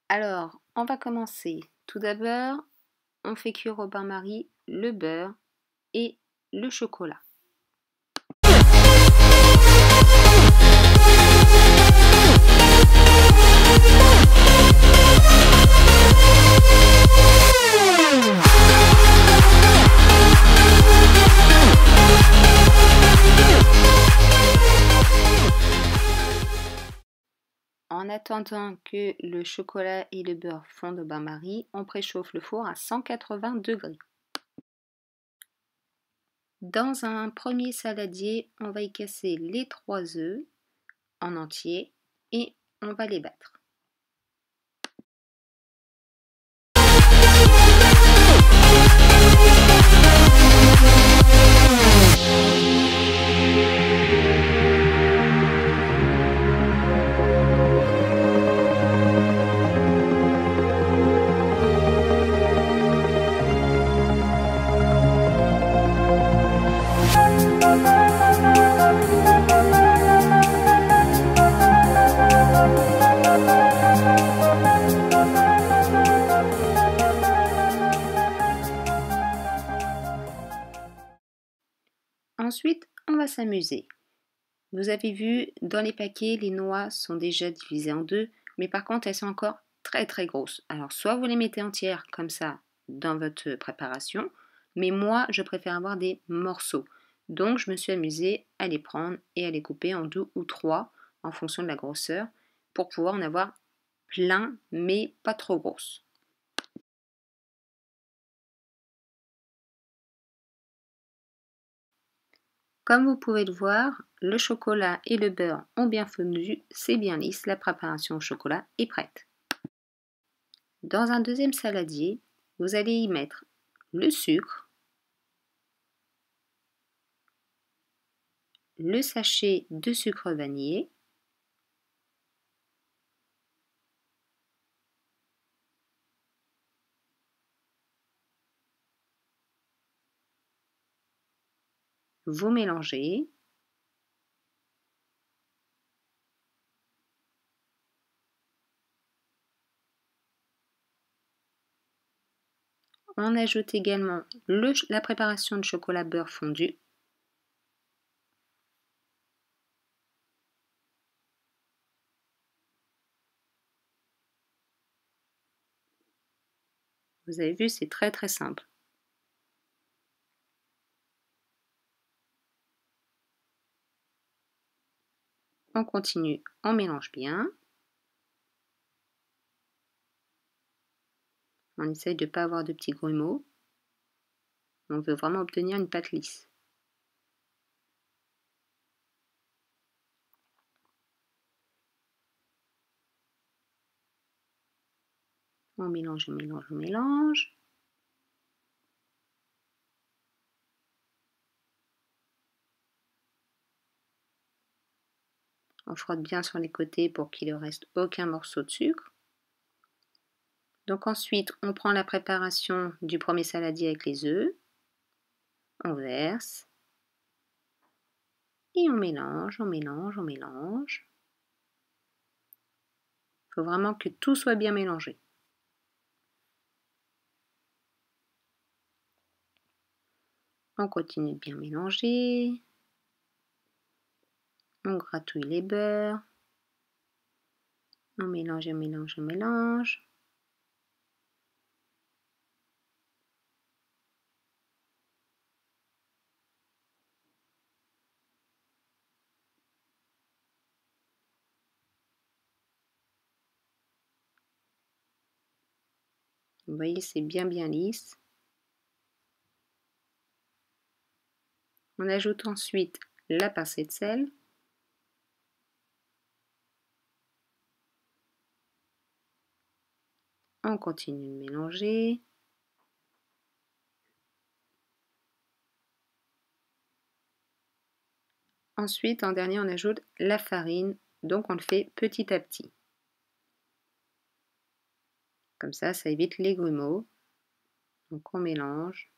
Alors, on va commencer. Tout d'abord, on fait cuire au bain-marie le beurre et le chocolat. En attendant que le chocolat et le beurre fondent au bain-marie, on préchauffe le four à 180 degrés. Dans un premier saladier, on va y casser les 3 œufs en entier et on va les battre. Ensuite, on va s'amuser. Vous avez vu, dans les paquets, les noix sont déjà divisées en deux, mais par contre, elles sont encore très grosses. Alors, soit vous les mettez entières comme ça dans votre préparation, mais moi, je préfère avoir des morceaux. Donc, je me suis amusée à les prendre et à les couper en 2 ou 3 en fonction de la grosseur pour pouvoir en avoir plein, mais pas trop grosses. Comme vous pouvez le voir, le chocolat et le beurre ont bien fondu, c'est bien lisse, la préparation au chocolat est prête. Dans un deuxième saladier, vous allez y mettre le sucre, le sachet de sucre vanillé, vous mélangez, on ajoute également la préparation de chocolat beurre fondu, vous avez vu, c'est très simple. On continue, on mélange bien. On essaye de ne pas avoir de petits grumeaux. On veut vraiment obtenir une pâte lisse. On mélange, on mélange, on mélange. On frotte bien sur les côtés pour qu'il ne reste aucun morceau de sucre. Donc ensuite, on prend la préparation du premier saladier avec les œufs. On verse. Et on mélange, on mélange, on mélange. Il faut vraiment que tout soit bien mélangé. On continue de bien mélanger. On gratouille les beurres. On mélange, on mélange, on mélange. Vous voyez, c'est bien lisse. On ajoute ensuite la pincée de sel. On continue de mélanger. Ensuite, en dernier, on ajoute la farine. Donc, on le fait petit à petit. Comme ça évite les grumeaux. Donc, on mélange.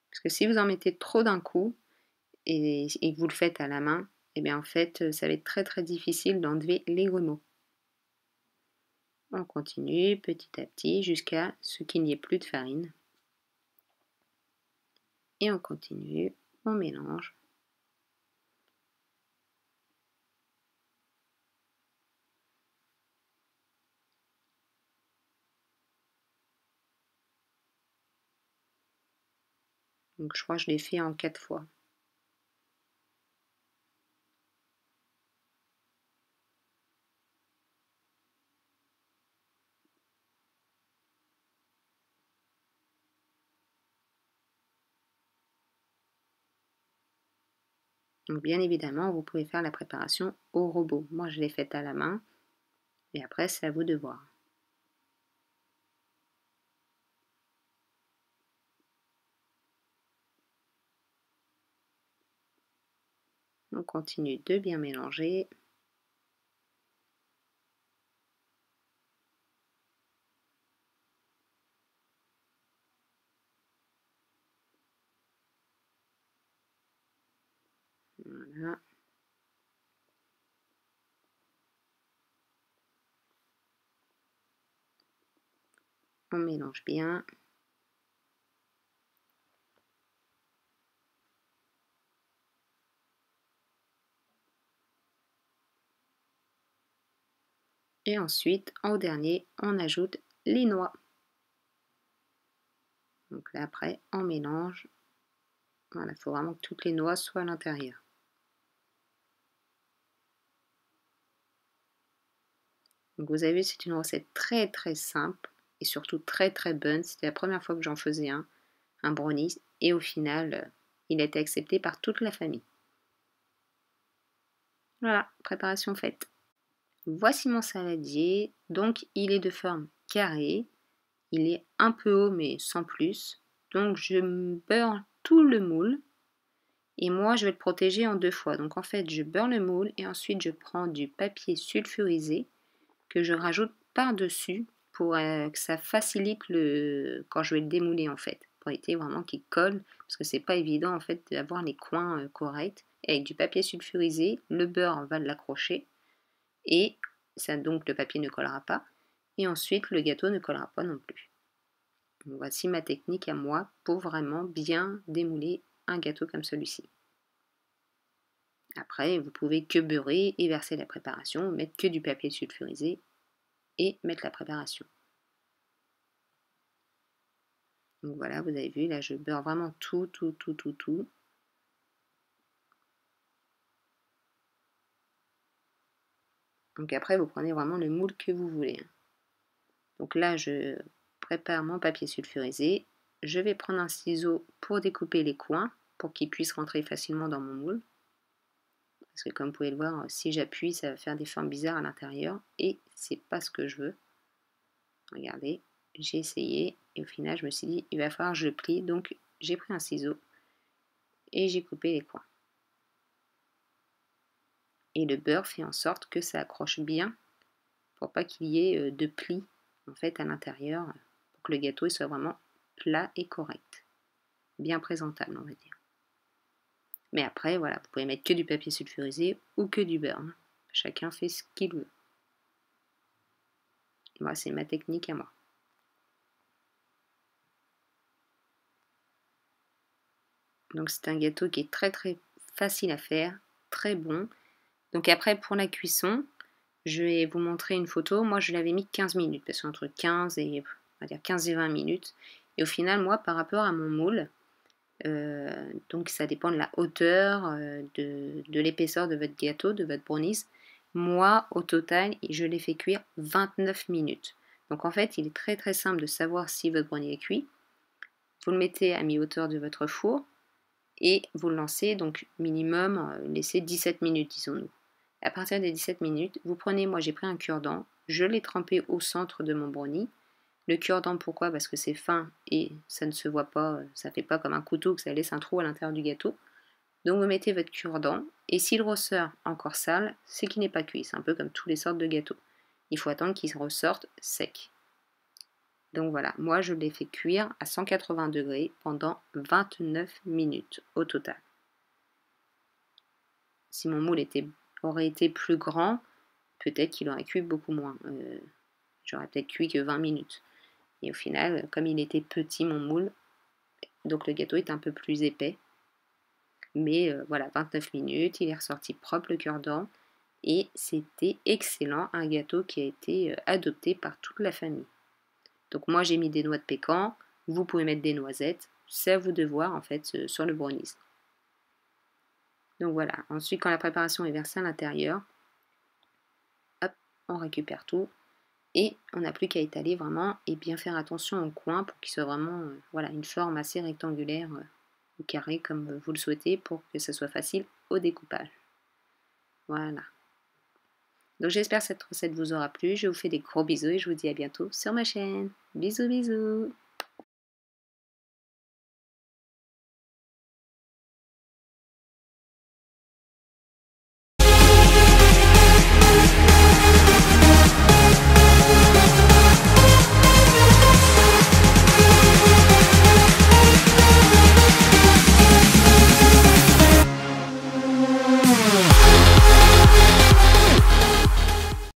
Parce que si vous en mettez trop d'un coup et que vous le faites à la main, et bien en fait, ça va être très difficile d'enlever les grumeaux. On continue petit à petit jusqu'à ce qu'il n'y ait plus de farine. Et on continue, on mélange. Donc je crois que je l'ai fait en 4 fois. Donc bien évidemment, vous pouvez faire la préparation au robot. Moi, je l'ai faite à la main. Et après, c'est à vous de voir. On continue de bien mélanger. Voilà. On mélange bien. Et ensuite, en dernier, on ajoute les noix. Donc là, après, on mélange. Voilà, il faut vraiment que toutes les noix soient à l'intérieur. Donc vous avez vu, c'est une recette très très simple et surtout très très bonne. C'était la première fois que j'en faisais un brownie. Et au final, il a été accepté par toute la famille. Voilà, préparation faite. Voici mon saladier. Donc il est de forme carrée. Il est un peu haut mais sans plus. Donc je beurre tout le moule. Et moi je vais le protéger en 2 fois. Donc en fait je beurre le moule et ensuite je prends du papier sulfurisé que je rajoute par-dessus pour que ça facilite quand je vais le démouler en fait. Pour éviter vraiment qu'il colle. Parce que c'est pas évident en fait d'avoir les coins corrects. Et avec du papier sulfurisé, le beurre va l'accrocher. Et ça, donc le papier ne collera pas. Et ensuite le gâteau ne collera pas non plus. Donc, voici ma technique à moi pour vraiment bien démouler un gâteau comme celui-ci. Après, vous pouvez que beurrer et verser la préparation, mettre que du papier sulfurisé et mettre la préparation. Donc voilà, vous avez vu, là je beurre vraiment tout. Donc après, vous prenez vraiment le moule que vous voulez. Donc là, je prépare mon papier sulfurisé. Je vais prendre un ciseau pour découper les coins, pour qu'ils puissent rentrer facilement dans mon moule. Parce que comme vous pouvez le voir, si j'appuie, ça va faire des formes bizarres à l'intérieur. Et c'est pas ce que je veux. Regardez, j'ai essayé. Et au final, je me suis dit, il va falloir que je le plie. Donc j'ai pris un ciseau et j'ai coupé les coins. Et le beurre fait en sorte que ça accroche bien pour pas qu'il y ait de plis en fait à l'intérieur, pour que le gâteau soit vraiment plat et correct, bien présentable on va dire. Mais après voilà, vous pouvez mettre que du papier sulfurisé ou que du beurre, hein. Chacun fait ce qu'il veut. Moi c'est ma technique à moi. Donc c'est un gâteau qui est très très facile à faire, très bon. Donc après pour la cuisson, je vais vous montrer une photo. Moi je l'avais mis 15 minutes, parce qu'entre 15 et on va dire 15 et 20 minutes. Et au final moi par rapport à mon moule, donc ça dépend de la hauteur, de l'épaisseur de votre gâteau, de votre brownies. Moi au total je l'ai fait cuire 29 minutes. Donc en fait il est très très simple de savoir si votre brownie est cuit. Vous le mettez à mi-hauteur de votre four et vous le lancez, donc minimum laissez 17 minutes disons-nous. À partir des 17 minutes, vous prenez, moi j'ai pris un cure-dent, je l'ai trempé au centre de mon brownie. Le cure-dent, pourquoi? Parce que c'est fin et ça ne se voit pas, ça fait pas comme un couteau que ça laisse un trou à l'intérieur du gâteau. Donc vous mettez votre cure-dent et s'il ressort encore sale, c'est qu'il n'est pas cuit. C'est un peu comme toutes les sortes de gâteaux. Il faut attendre qu'il ressorte sec. Donc voilà, moi je l'ai fait cuire à 180 degrés pendant 29 minutes au total. Si mon moule aurait été plus grand, peut-être qu'il aurait cuit beaucoup moins. J'aurais peut-être cuit que 20 minutes. Et au final, comme il était petit mon moule, donc le gâteau est un peu plus épais. Mais voilà, 29 minutes, il est ressorti propre le cure-dent. Et c'était excellent, un gâteau qui a été adopté par toute la famille. Donc moi j'ai mis des noix de pécan, vous pouvez mettre des noisettes, c'est à vous de voir en fait sur le brownies. Donc voilà, ensuite quand la préparation est versée à l'intérieur, hop, on récupère tout et on n'a plus qu'à étaler vraiment et bien faire attention au coin pour qu'il soit vraiment voilà, une forme assez rectangulaire ou carrée comme vous le souhaitez pour que ce soit facile au découpage. Voilà. Donc j'espère que cette recette vous aura plu, je vous fais des gros bisous et je vous dis à bientôt sur ma chaîne. Bisous bisous.